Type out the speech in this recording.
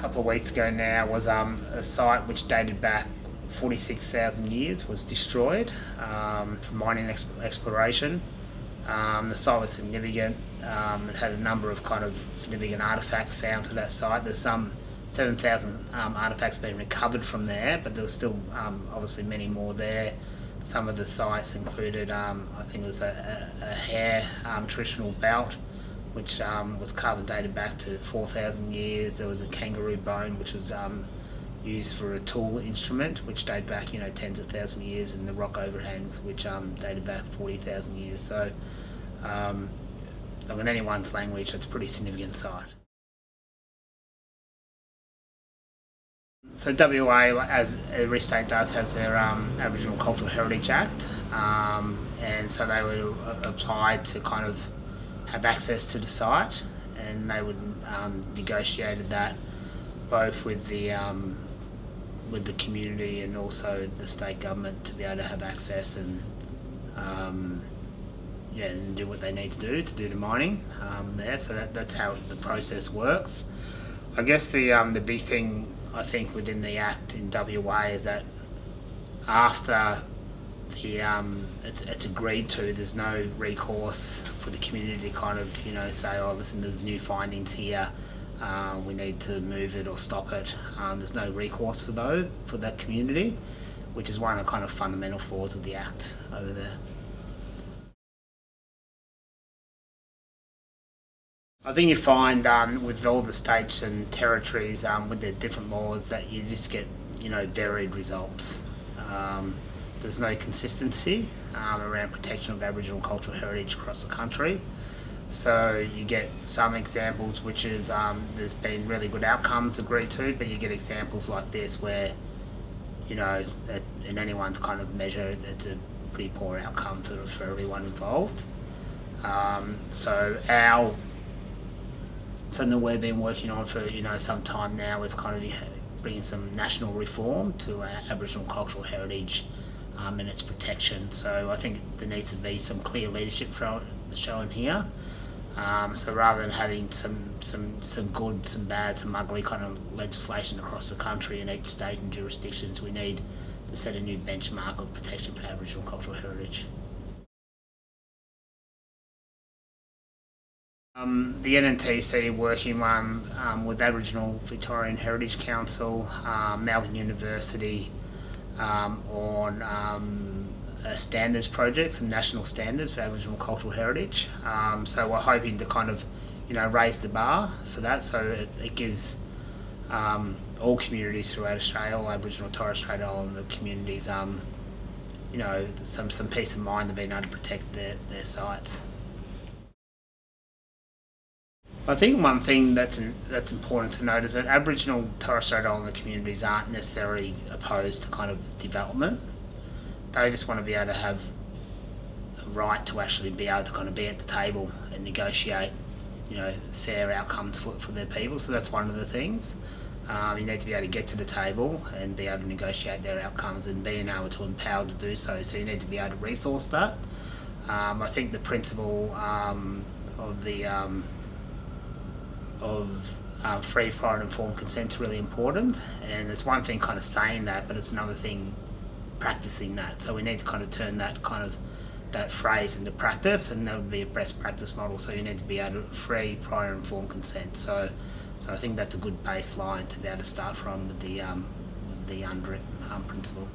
couple of weeks ago now was a site which dated back 46,000 years was destroyed for mining exploration. The site was significant. It had a number of kind of significant artefacts found for that site. There's some 7,000 artefacts being recovered from there, but there's still obviously many more there. Some of the sites included, I think it was a hair traditional belt, which was carbon dated back to 4,000 years. There was a kangaroo bone, which was used for a tool instrument, which dated back, tens of thousands of years, and the rock overhangs, which dated back 40,000 years. So, in anyone's language, it's a pretty significant site. So WA, as every state does, has their Aboriginal Cultural Heritage Act, and so they would apply to kind of have access to the site, and they would negotiated that both with the community and also the state government to be able to have access and and do what they need to do the mining there. So that's how the process works. I guess the big thing I think within the Act in WA is that after it's agreed to, there's no recourse for the community to kind of say, oh listen, there's new findings here, we need to move it or stop it. There's no recourse for that community, which is one of the kind of fundamental flaws of the Act over there. I think you find with all the states and territories with their different laws that you just get varied results. There's no consistency around protection of Aboriginal cultural heritage across the country. So you get some examples which have there's been really good outcomes agreed to, but you get examples like this where in anyone's kind of measure it's a pretty poor outcome for everyone involved. Something we've been working on for some time now is kind of bringing some national reform to Aboriginal cultural heritage and its protection. So I think there needs to be some clear leadership shown here. So rather than having some good, some bad, some ugly kind of legislation across the country in each state and jurisdictions, we need to set a new benchmark of protection for Aboriginal cultural heritage. The NNTC working with Aboriginal Victorian Heritage Council, Melbourne University on a standards project, some national standards for Aboriginal cultural heritage. So we're hoping to kind of raise the bar for that, so it gives all communities throughout Australia, all Aboriginal and Torres Strait Islander communities, some peace of mind of being able to protect their sites. I think one thing that's important to note is that Aboriginal and Torres Strait Islander communities aren't necessarily opposed to kind of development. They just want to be able to have a right to actually be able to kind of be at the table and negotiate, fair outcomes for their people. So that's one of the things. You need to be able to get to the table and be able to negotiate their outcomes and being able to empower to do so. So you need to be able to resource that. I think the principle of free, prior and informed consent is really important, and it's one thing kind of saying that, but it's another thing practicing that. So we need to kind of turn that phrase into practice, and that would be a best practice model. So you need to be able to free, prior and informed consent. So I think that's a good baseline to be able to start from with the UNDRIP principle.